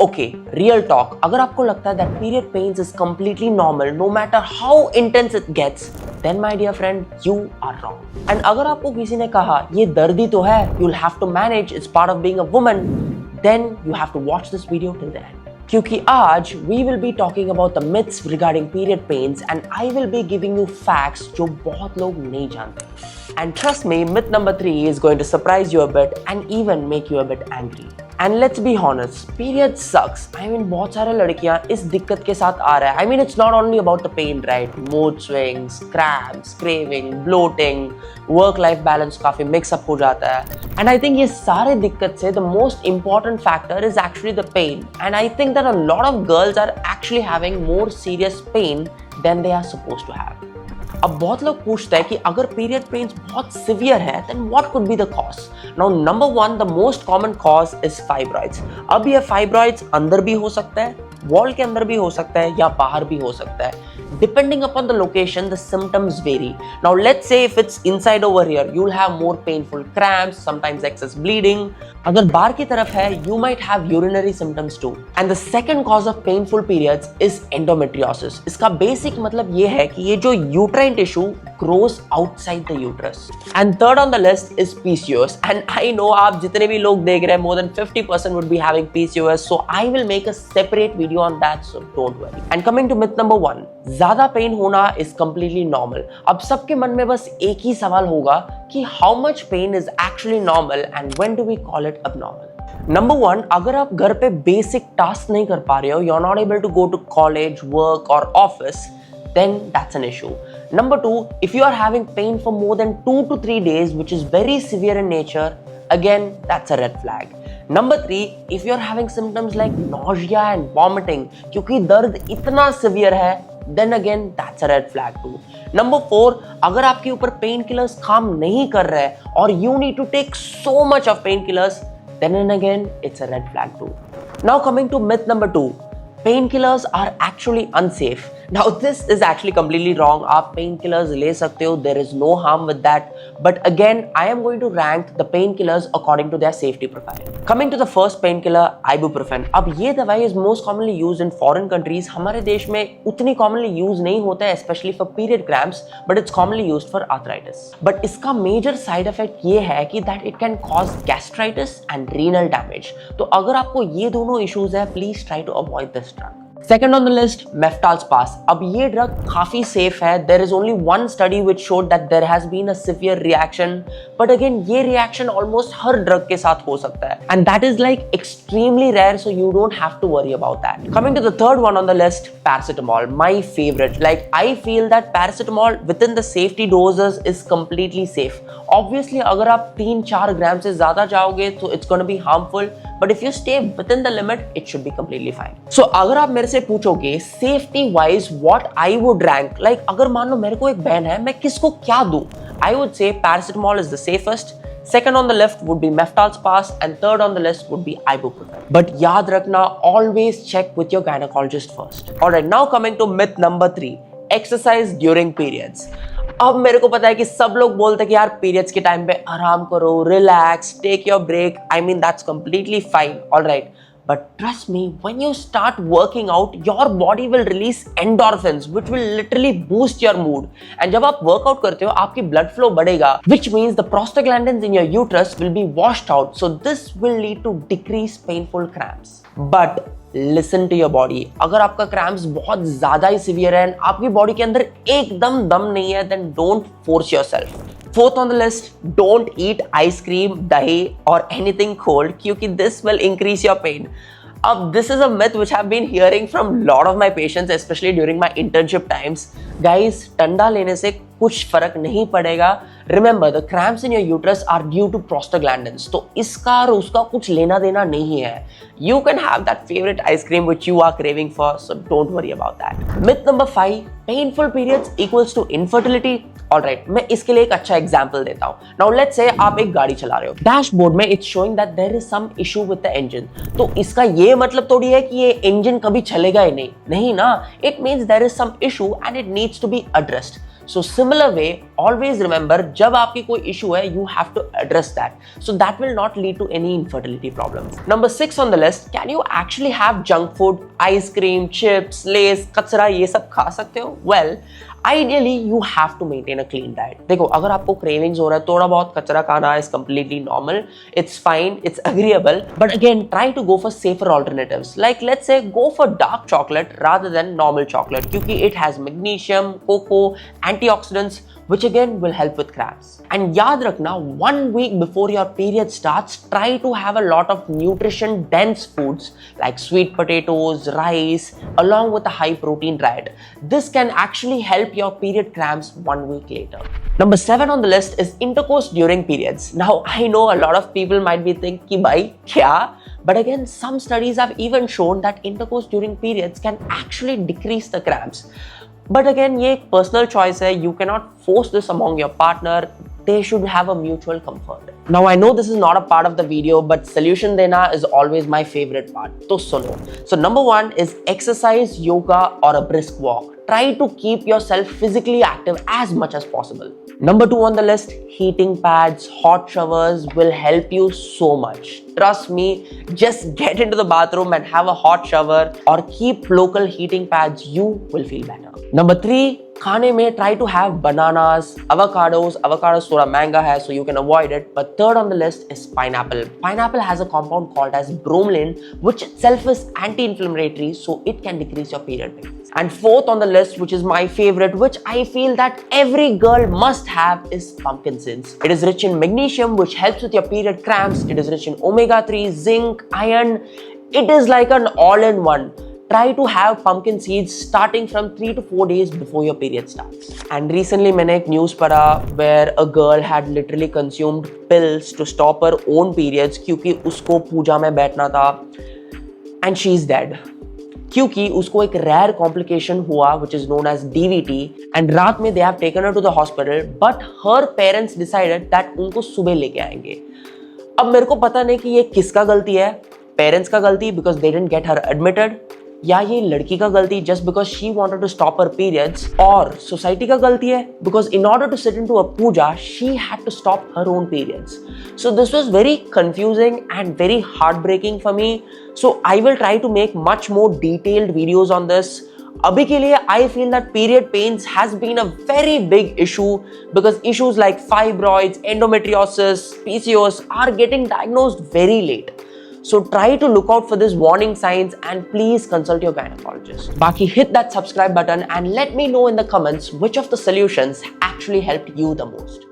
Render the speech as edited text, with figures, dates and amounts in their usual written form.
Okay, real talk, अगर आपको लगता है that period pains is completely normal no matter how intense it gets, then my dear friend you are wrong. And अगर आपको किसी ने कहा ये दर्द ही तो है, you will have to manage, it's part of being a woman, then you have to watch this video till the end. क्योंकि आज we will be talking about the myths regarding period pains and I will be giving you facts जो बहुत लोग नहीं जानते। And trust me, myth number 3 is going to surprise you a bit and even make you a bit angry. And let's be honest, period sucks. I mean, बहुत सारे लड़कियां इस दिक्कत के साथ आ रहा है. I mean, it's not only about the pain, right? Mood swings, cramps, craving, bloating, work-life balance काफी mix up हो जाता है. And I think ये सारे दिक्कत से the most important factor is actually the pain. And I think that a lot of girls are actually having more serious pain than they are supposed to have. अब बहुत लोग पूछते हैं कि अगर पीरियड पेन्स बहुत सिवियर है then what could be the cause. Now number 1, the most common cause is fibroids. अब ये फाइब्रॉइड्स अंदर भी हो सकता है, वॉल के अंदर भी हो सकता है या बाहर भी हो सकता है। Depending upon the location, the symptoms vary. Now, let's say if it's inside over here, you'll have more painful cramps, sometimes excess bleeding. अगर बाहर की तरफ है, you might have urinary symptoms too. And the second cause of painful periods is endometriosis. इसका basic मतलब ये है कि ये जो uterine tissue grows outside the uterus. And third on the list is PCOS. And I know आप जितने भी लोग देख रहे हैं, more than 50% would be having PCOS. So I will make a separate video on that. So don't worry. And coming to myth number 1. ज्यादा pen होना is completely normal. अब सबके मन में बस एक ही सवाल होगा कि how much pain is actually normal and when do we call it abnormal. Number 1, अगर आप घर पे बेसिक टास्क नहीं कर पा रहे हो, you are not able to go to college, work और office, then that's an issue. Number 2, if you are having pain for more than 2 to 3 days, which is very severe in nature, again, that's a red flag. Number 3, if you are having symptoms like nausea and vomiting, क्योंकि दर्द इतना severe है, then again, that's a red flag too. Number 4, अगर आपके ऊपर pain killers काम नहीं कर रहे हैं और you need to take so much of painkillers, then again, it's a red flag too. Now coming to myth number 2. Painkillers are actually unsafe. Now this is actually completely wrong. आप painkillers ले सकते हो, there is no harm with that. But again, I am going to rank the painkillers according to their safety profile. Coming to the first painkiller, ibuprofen. अब ये दवाई is most commonly used in foreign countries. हमारे देश में उतनी commonly use नहीं होता है, especially for period cramps, but it's commonly used for arthritis. But इसका major side effect ये है कि that it can cause gastritis and renal damage. तो अगर आपको ये दोनों issues है, please try to avoid this drug. Second on the list, Meftalspas. अब ये ड्रग काफी सेफ है. There is only one study which showed that there has been a severe reaction. But again, ये reaction almost हर drug के साथ हो सकता है. And that is like extremely rare, so you don't have to worry about that. Coming to the third one on the list, paracetamol. My favorite. Like I feel that paracetamol within the safety doses is completely safe. Obviously, अगर आप 3-4 ग्राम से ज्यादा जाओगे तो it's gonna be harmful. But if you stay within the limit, it should be completely fine. So अगर आप मेरे से पूछोगे safety wise what I would rank, like अगर मान लो मेरे को एक बहन है, मैं किसको क्या दूं? I would say paracetamol is the safest. Second on the list would be Meftalspas and third on the list would be ibuprofen. But याद रखना, always check with your gynecologist first. Alright, now coming to myth number 3, exercise during periods. अब मेरे को पता है कि सब लोग बोलते हैं कि यार पीरियड्स के टाइम पे आराम करो, relax, take your break. I mean that's completely fine, alright. But trust me, when you start working out, your body will release endorphins, which will literally boost your mood. And जब आप workout करते हो, आपकी blood flow बढ़ेगा, which means the prostaglandins in your uterus will be washed out. So this will lead to decreased painful cramps. But listen to your body. अगर आपका cramps बहुत ज़्यादा ही severe है, आपकी body के अंदर एकदम दम नहीं है, then don't force yourself. Fourth on the list, don't eat ice cream, dahi or anything cold क्योंकि this will increase your pain. This is a myth which I've been hearing from lot of my patients, especially during my internship times. Guys, ठंडा लेने से कुछ फर्क नहीं पड़ेगा. Remember, the cramps in your uterus are due to prostaglandins. तो इसका और उसका कुछ लेना देना नहीं है. You can have that favorite ice cream which you are craving for, so don't worry about that. Myth number 5, painful periods equals to infertility. Alright, मैं इसके लिए एक अच्छा एग्जाम्पल देता हूँ. Now let's say आप एक गाड़ी चला रहे हो. डैशबोर्ड में it's showing that there is some issue with the engine. तो इसका ये मतलब थोड़ी है कि ये इंजन कभी चलेगा ही नहीं. नहीं ना. It means there is some issue and it needs to be addressed. So similar way, always remember जब आपकी कोई issue है, you have to address that. So that will not lead to any infertility problems. Number 6 on the list, can you actually have junk food, ice cream, chips, lays, कचरा ये सब खा सकते हो? Well, ideally you have to maintain a clean diet. देखो, अगर आपको cravings हो रहा है, थोड़ा बहुत कचरा खाना is completely normal. It's fine, it's agreeable. But again, try to go for safer alternatives. Like let's say go for dark chocolate rather than normal chocolate क्योंकि it has magnesium, cocoa, antioxidants, which again will help with cramps. And याद रखना, 1 week before your period starts, try to have a lot of nutrition dense foods like sweet potatoes, rice, along with a high protein diet. This can actually help your period cramps 1 week later. Number 7 on the list is intercourse during periods. Now I know a lot of people might be thinking कि भाई क्या? But again, some studies have even shown that intercourse during periods can actually decrease the cramps. But again, ये एक personal choice है. You cannot force this among your partner. They should have a mutual comfort. Now I know this is not a part of the video, but solution देना is always my favorite part. तो सुनो. So number 1 is exercise, yoga or a brisk walk. Try to keep yourself physically active as much as possible. Number 2 on the list, heating pads, hot showers will help you so much. Trust me, just get into the bathroom and have a hot shower or keep local heating pads, you will feel better. Number 3, खाने में try to have bananas, avocados. Avocados थोड़ा महंगा है, so you can avoid it. But third on the list is pineapple. Pineapple has a compound called as bromelain, which itself is anti-inflammatory, so it can decrease your period pains. And fourth on the list, which is my favorite, which I feel that every girl must have, is pumpkin seeds. It is rich in magnesium, which helps with your period cramps. It is rich in omega-3, zinc, iron. It is like an all-in-one. Try to have pumpkin seeds starting from 3 to 4 days before your period starts. And recently मैंने एक news पढ़ा where a girl had literally consumed pills to stop her own periods क्योंकि उसको पूजा में बैठना था and she is dead. क्योंकि उसको एक rare complication हुआ which is known as DVT and रात में they have taken her to the hospital but her parents decided that उनको सुबह लेके आएंगे. अब मेरे को पता नहीं कि ये किसका गलती है, पेरेंट्स का गलती because they didn't get her admitted, या ये लड़की का गलती just because she wanted to stop her periods, और सोसाइटी का गलती है because in order to sit into a puja she had to stop her own periods. So this was very confusing and very heartbreaking for me. So I will try to make much more detailed videos on this. अभी के लिए I feel that period pains has been a very big issue because issues like fibroids, endometriosis, PCOS are getting diagnosed very late. So try to look out for these warning signs and please consult your gynecologist. Baki, hit that subscribe button and let me know in the comments which of the solutions actually helped you the most.